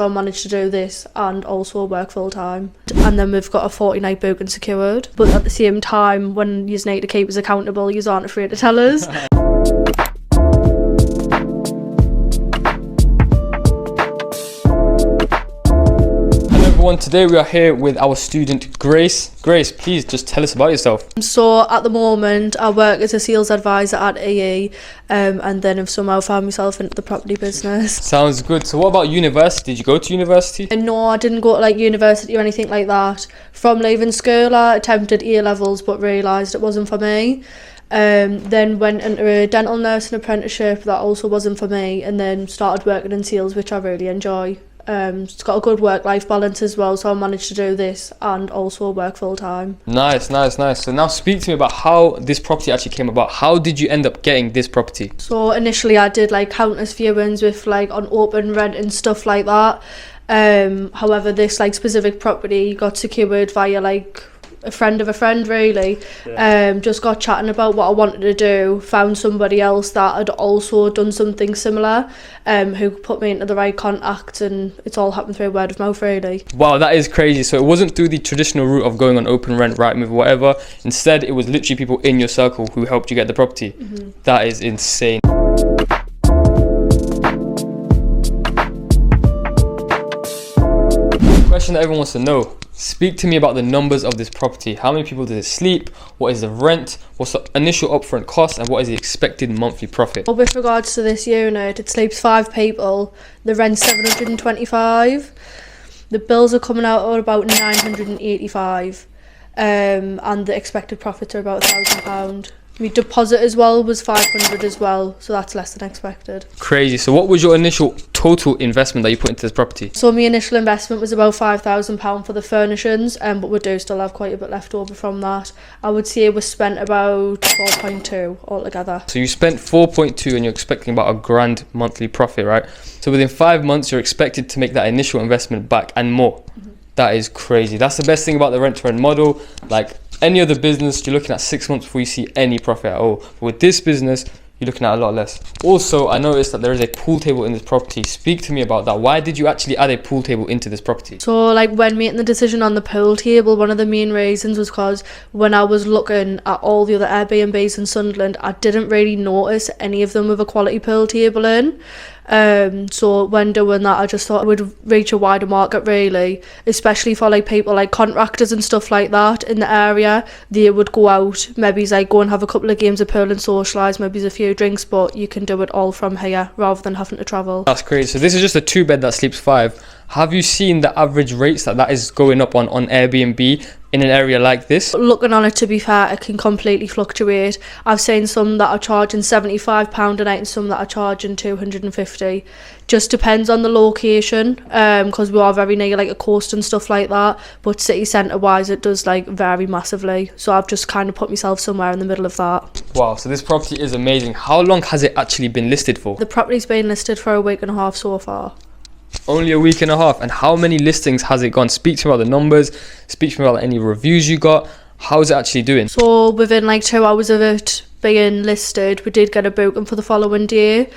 I managed to do this and also work full time. And then we've got a 40-night booking secured. But at the same time, when you need to keep us accountable, you aren't afraid to tell us. Today we are here with our student Grace. Grace, please just tell us about yourself. So at the moment I work as a sales advisor at EE, and then I've somehow found myself into the property business. Sounds good. So what about university? Did you go to university? No, I didn't go to like university or anything like that. From leaving school I attempted A-levels but realised it wasn't for me. Then went into a dental nursing apprenticeship, that also wasn't for me, and then started working in sales, which I really enjoy. It's got a good work-life balance as well, so I managed to do this and also work full-time. Nice. So now speak to me about how this property actually came about. How did you end up getting this property? So initially I did like countless viewings with like on open rent and stuff like that. However, this like specific property got secured via like a friend of a friend, really. Just got chatting about what I wanted to do, found somebody else that had also done something similar, who put me into the right contacts, and it's all happened through word of mouth, really. Wow, that is crazy. So it wasn't through the traditional route of going on open rent, Rightmove, whatever. Instead, it was literally people in your circle who helped you get the property. That is insane. Question that everyone wants to know. Speak to me about the numbers of this property. How many people does it sleep? What is the rent? What's the initial upfront cost? And what is the expected monthly profit? Well, with regards to this unit, it sleeps 5 people. The rent's 725. The bills are coming out at about 985. And the expected profits are about £1,000. My deposit as well was 500 as well, so that's less than expected. Crazy. So what was your initial total investment that you put into this property? So my initial investment was about £5,000 for the furnishings, but we do still have quite a bit left over from that. I would say we spent about 4.2 altogether. So you spent 4.2 and you're expecting about £1,000 monthly profit, right? So within 5 months you're expected to make that initial investment back and more. That is crazy. That's the best thing about the rent-to-rent model. Like any other business, you're looking at 6 months before you see any profit at all. But with this business, you're looking at a lot less. Also, I noticed that there is a pool table in this property. Speak to me about that. Why did you actually add a pool table into this property? So like when making the decision on the pool table, one of the main reasons was because when I was looking at all the other Airbnbs in Sunderland, I didn't really notice any of them with a quality pool table in. So when doing that, I just thought I would reach a wider market, really, especially for like people like contractors and stuff like that in the area. They would go out, maybe like go and have a couple of games of pool and socialise, maybe a few drinks, but you can do it all from here rather than having to travel. That's great. So this is just a 2-bed that sleeps 5. Have you seen the average rates that is going up on Airbnb in an area like this? Looking on it, to be fair, it can completely fluctuate. I've seen some that are charging £75 a night and some that are charging £250. Just depends on the location, because we are very near like a coast and stuff like that, but city centre wise it does like vary massively, so I've just kind of put myself somewhere in the middle of that. Wow, so this property is amazing. How long has it actually been listed for? The property's been listed for a week and a half so far. Only a week and a half. And how many listings has it gone? Speak to me about the numbers. Speak to me about any reviews you got. How is it actually doing? So within like 2 hours of it being listed, we did get a booking for the following day.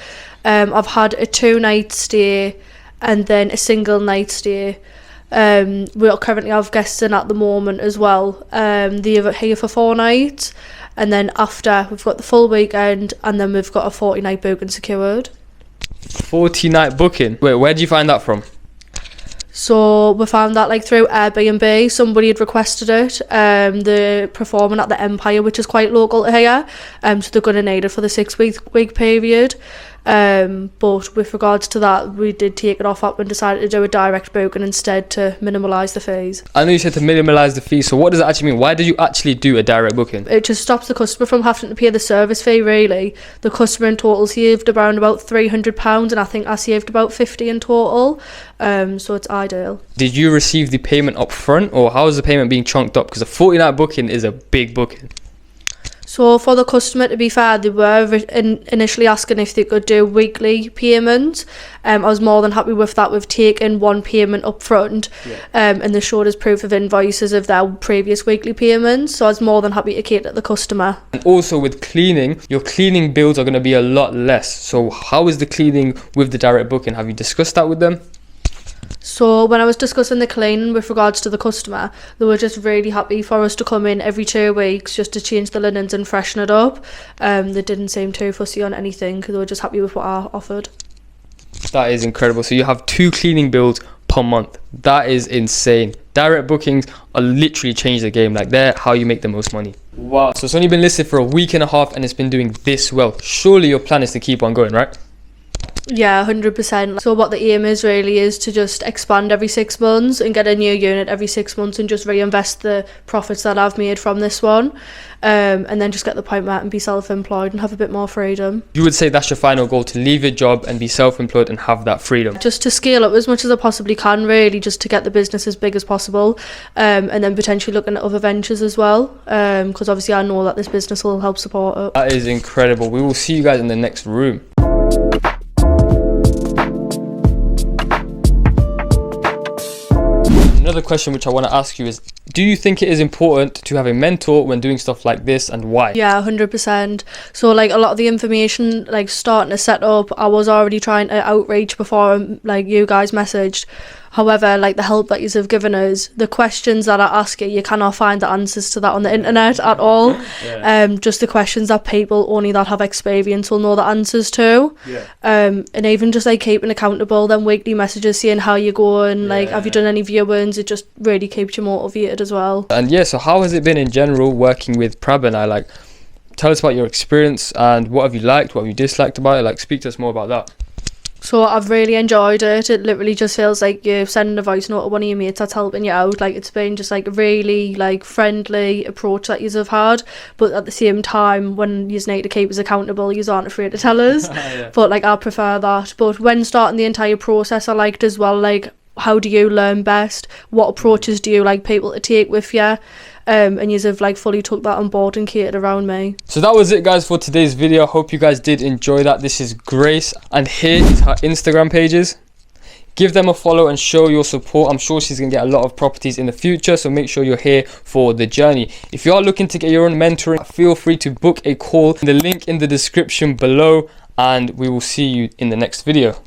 I've had a 2-night stay and then a single night stay. We currently have guests in at the moment as well. They're here for 4 nights, and then after we've got the full weekend, and then we've got a 40-night booking secured. 40-night booking. Wait, where did you find that from? So we found that like through Airbnb. Somebody had requested it. They're performing at the Empire, which is quite local to here. So they're going to need it for the 6-week period. But with regards to that, we did take it off up and decided to do a direct booking instead to minimalise the fees. I know you said to minimalise the fees, so what does that actually mean? Why did you actually do a direct booking? It just stops the customer from having to pay the service fee, really. The customer in total saved around about £300, and I think I saved about £50 in total. So it's ideal. Did you receive the payment up front, or how is the payment being chunked up? Because a 40-night booking is a big booking. So for the customer, to be fair, they were initially asking if they could do weekly payments. I was more than happy with that. We've taken one payment up front, and they showed us proof of invoices of their previous weekly payments. So I was more than happy to cater to the customer. And also with cleaning, your cleaning bills are going to be a lot less. So how is the cleaning with the direct booking? Have you discussed that with them? So when I was discussing the cleaning with regards to the customer, they were just really happy for us to come in every 2 weeks just to change the linens and freshen it up. They didn't seem too fussy on anything, they were just happy with what I offered. That is incredible. So you have 2 cleaning bills per month. That is insane. Direct bookings are literally changed the game. Like, they're how you make the most money. Wow. So it's only been listed for a week and a half and it's been doing this well. Surely your plan is to keep on going, right? Yeah, 100%. So what the aim is really is to just expand every 6 months and get a new unit every 6 months and just reinvest the profits that I've made from this one, and then just get the point where I can be self-employed and have a bit more freedom. You would say that's your final goal, to leave your job and be self-employed and have that freedom? Just to scale up as much as I possibly can, really, just to get the business as big as possible, and then potentially looking at other ventures as well, because obviously I know that this business will help support it. That is incredible. We will see you guys in the next room. Another question which I want to ask you is, do you think it is important to have a mentor when doing stuff like this, and why? Yeah, 100%. So like a lot of the information, like starting to set up, I was already trying to outreach before like you guys messaged. However, like the help that you have given us, the questions that I ask you cannot find the answers to that on the internet at all. Yeah. Just the questions that people only that have experience will know the answers to. Yeah. And even just like keeping accountable, then weekly messages saying how you're going, like have you done any viewings, it just really keeps you motivated as well. And yeah, so how has it been in general working with Prab and I? Like, tell us about your experience and what have you liked, what have you disliked about it? Like, speak to us more about that. So I've really enjoyed it. It literally just feels like you're sending a voice note to one of your mates that's helping you out. Like, it's been just like a really like friendly approach that yous have had, but at the same time, when yous need to keep us accountable, yous aren't afraid to tell us. Yeah. But like, I prefer that. But when starting the entire process, I liked as well, like, how do you learn best? What approaches do you like people to take with you? And you have like fully took that on board and catered around me. So that was it, guys, for today's video. Hope you guys did enjoy that. This is Grace, and here is her Instagram pages. Give them a follow and show your support. I'm sure she's gonna get a lot of properties in the future, so make sure you're here for the journey. If you are looking to get your own mentoring, feel free to book a call. The link in the description below, and we will see you in the next video.